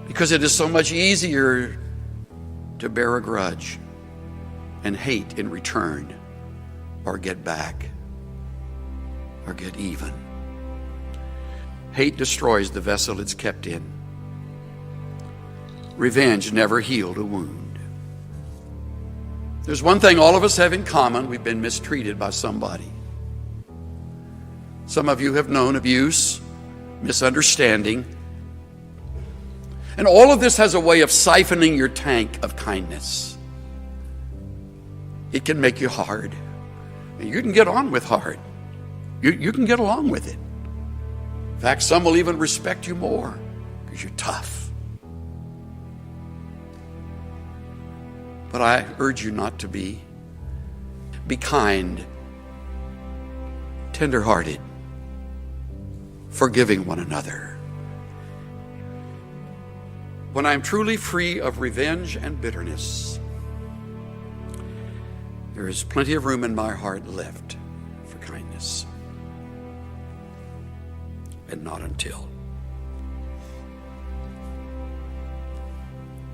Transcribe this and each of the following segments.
Because it is so much easier to bear a grudge and hate in return, or get back, or get even. Hate destroys the vessel it's kept in. Revenge never healed a wound. There's one thing all of us have in common: we've been mistreated by somebody. Some of you have known abuse, misunderstanding, and all of this has a way of siphoning your tank of kindness. It can make you hard. And you can get on with hard. You can get along with it. In fact, some will even respect you more because you're tough. But I urge you not to be. Be kind, tender-hearted, forgiving one another. When I'm truly free of revenge and bitterness, there is plenty of room in my heart left for kindness. And not until.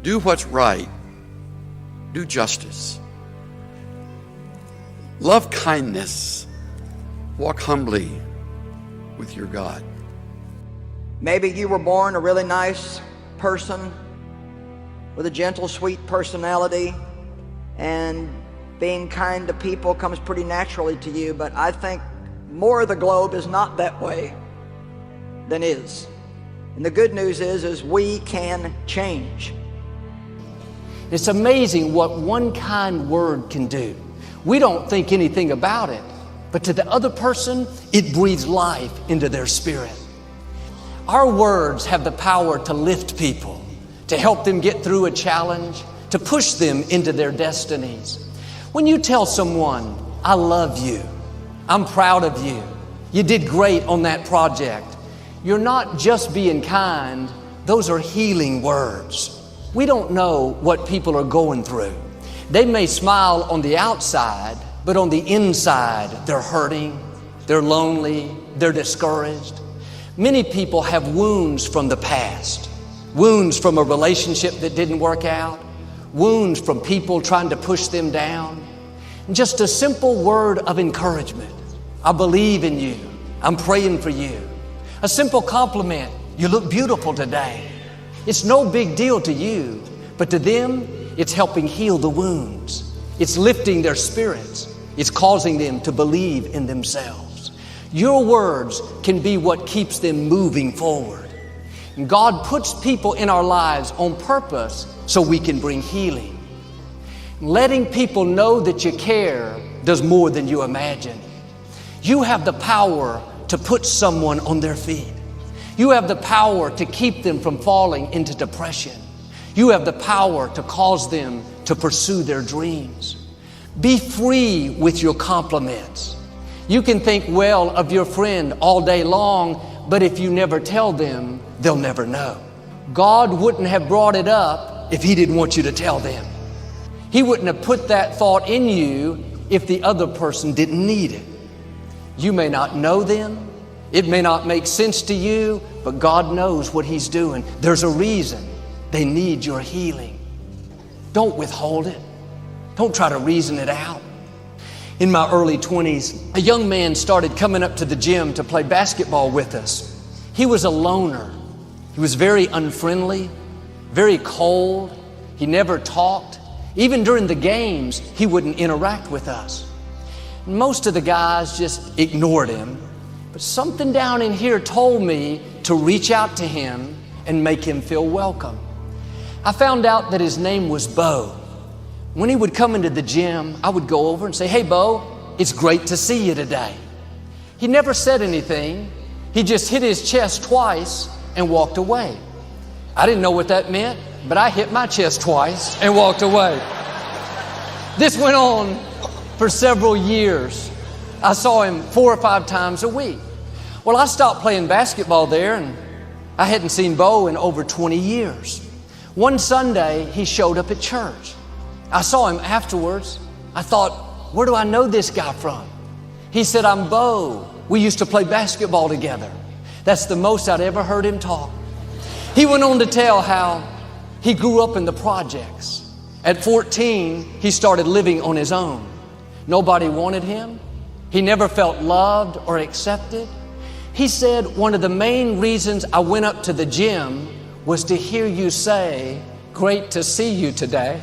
Do what's right. Do justice. Love kindness. Walk humbly with your God. Maybe you were born a really nice person with a gentle, sweet personality, and being kind to people comes pretty naturally to you, but I think more of the globe is not that way than is. And the good news is we can change. It's amazing what one kind word can do. We don't think anything about it, but to the other person, it breathes life into their spirit. Our words have the power to lift people, to help them get through a challenge, to push them into their destinies. When you tell someone, "I love you, I'm proud of you, you did great on that project," you're not just being kind, those are healing words. We don't know what people are going through. They may smile on the outside, but on the inside, they're hurting, they're lonely, they're discouraged. Many people have wounds from the past, wounds from a relationship that didn't work out, wounds from people trying to push them down. And just a simple word of encouragement: "I believe in you, I'm praying for you." A simple compliment: "You look beautiful today." It's no big deal to you, but to them, it's helping heal the wounds. It's lifting their spirits. It's causing them to believe in themselves. Your words can be what keeps them moving forward. And God puts people in our lives on purpose so we can bring healing. Letting people know that you care does more than you imagine. You have the power to put someone on their feet. You have the power to keep them from falling into depression. You have the power to cause them to pursue their dreams. Be free with your compliments. You can think well of your friend all day long, but if you never tell them, they'll never know. God wouldn't have brought it up if He didn't want you to tell them. He wouldn't have put that thought in you if the other person didn't need it. You may not know them. It may not make sense to you, but God knows what He's doing. There's a reason they need your healing. Don't withhold it. Don't try to reason it out. In my early 20s, a young man started coming up to the gym to play basketball with us. He was a loner. He was very unfriendly, very cold. He never talked. Even during the games, he wouldn't interact with us. Most of the guys just ignored him, but something down in here told me to reach out to him and make him feel welcome. I found out that his name was Bo. When he would come into the gym, I would go over and say, "Hey, Bo, it's great to see you today." He never said anything. He just hit his chest twice and walked away. I didn't know what that meant, but I hit my chest twice and walked away. This went on for several years. I saw him 4 or 5 times a week. Well, I stopped playing basketball there, and I hadn't seen Bo in over 20 years. One Sunday, he showed up at church. I saw him afterwards. I thought, where do I know this guy from? He said, "I'm Bo. We used to play basketball together." That's the most I'd ever heard him talk. He went on to tell how he grew up in the projects. At 14, he started living on his own. Nobody wanted him. He never felt loved or accepted. He said, one of the main reasons I went up to the gym was to hear you say, "Great to see you today,"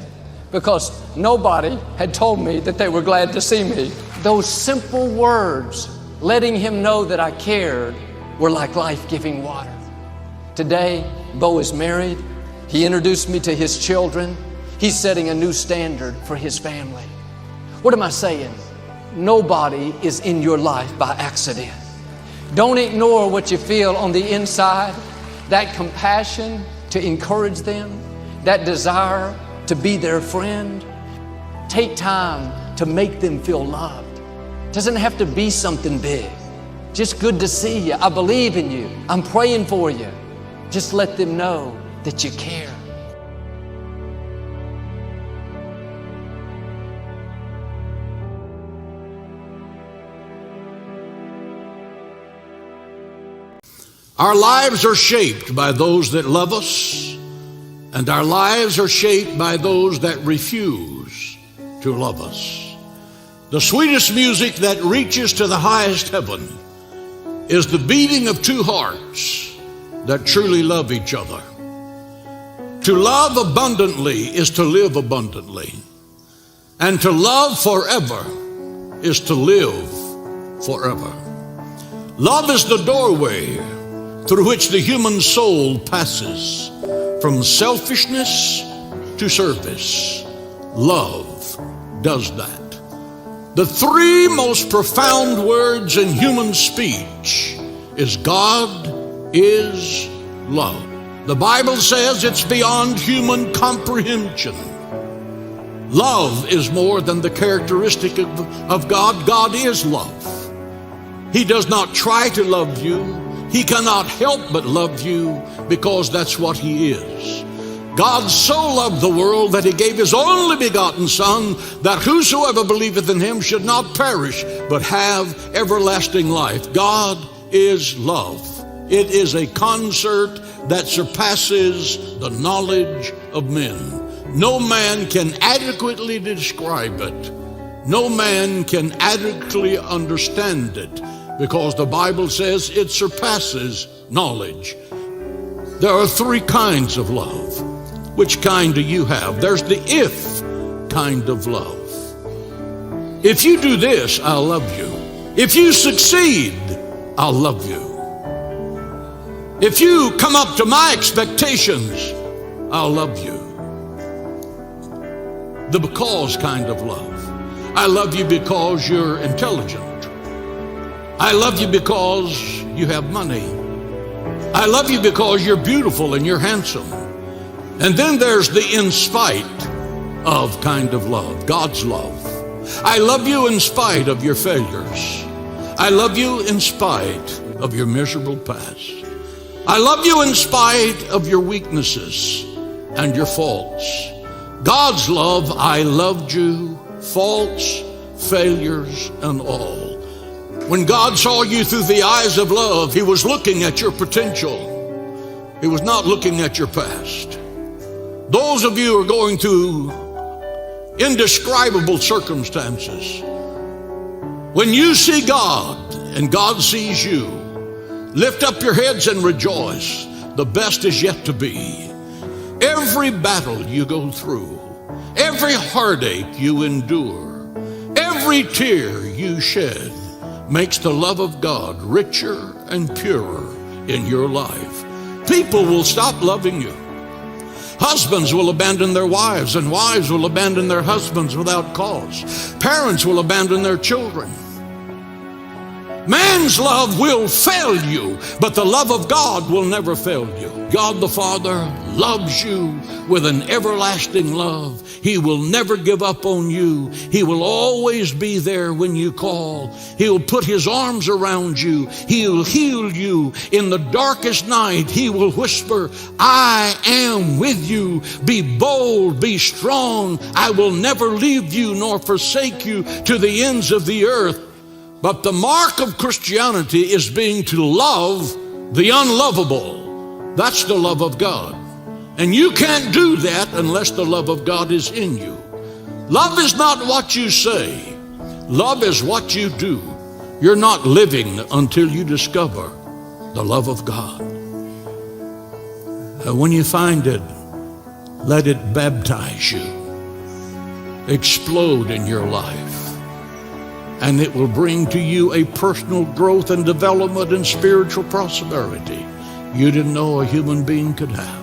because nobody had told me that they were glad to see me. Those simple words, letting him know that I cared, were like life-giving water. Today, Bo is married. He introduced me to his children. He's setting a new standard for his family. What am I saying? Nobody is in your life by accident. Don't ignore what you feel on the inside, that compassion to encourage them, that desire to be their friend. Take time to make them feel loved. Doesn't have to be something big. Just good to see you. I believe in you. I'm praying for you. Just let them know that you care. Our lives are shaped by those that love us, and our lives are shaped by those that refuse to love us. The sweetest music that reaches to the highest heaven is the beating of two hearts that truly love each other. To love abundantly is to live abundantly, and to love forever is to live forever. Love is the doorway through which the human soul passes from selfishness to service. Love does that. The three most profound words in human speech is God is love. The Bible says it's beyond human comprehension. Love is more than the characteristic of God. God is love. He does not try to love you. He cannot help but love you because that's what He is. God so loved the world that He gave His only begotten Son, that whosoever believeth in Him should not perish, but have everlasting life. God is love. It is a concert that surpasses the knowledge of men. No man can adequately describe it. No man can adequately understand it, because the Bible says it surpasses knowledge. There are three kinds of love. Which kind do you have? There's the if kind of love. If you do this, I'll love you. If you succeed, I'll love you. If you come up to my expectations, I'll love you. The because kind of love. I love you because you're intelligent. I love you because you have money. I love you because you're beautiful and you're handsome. And then there's the in spite of kind of love, God's love. I love you in spite of your failures. I love you in spite of your miserable past. I love you in spite of your weaknesses and your faults. God's love, I loved you, faults, failures, and all. When God saw you through the eyes of love, He was looking at your potential. He was not looking at your past. Those of you who are going through indescribable circumstances, when you see God and God sees you, lift up your heads and rejoice. The best is yet to be. Every battle you go through, every heartache you endure, every tear you shed makes the love of God richer and purer in your life. People will stop loving you. Husbands will abandon their wives, and wives will abandon their husbands without cause. Parents will abandon their children. Man's love will fail you, but the love of God will never fail you. God the Father loves you with an everlasting love. He will never give up on you. He will always be there when you call. He'll put His arms around you. He'll heal you in the darkest night. He will whisper, I am with you. Be bold, be strong. I will never leave you nor forsake you to the ends of the earth. But the mark of Christianity is being to love the unlovable That's the love of God. And you can't do that unless the love of God is in you. Love is not what you say. Love is what you do. You're not living until you discover the love of God. When you find it, let it baptize you, explode in your life, and it will bring to you a personal growth and development and spiritual prosperity you didn't know a human being could have.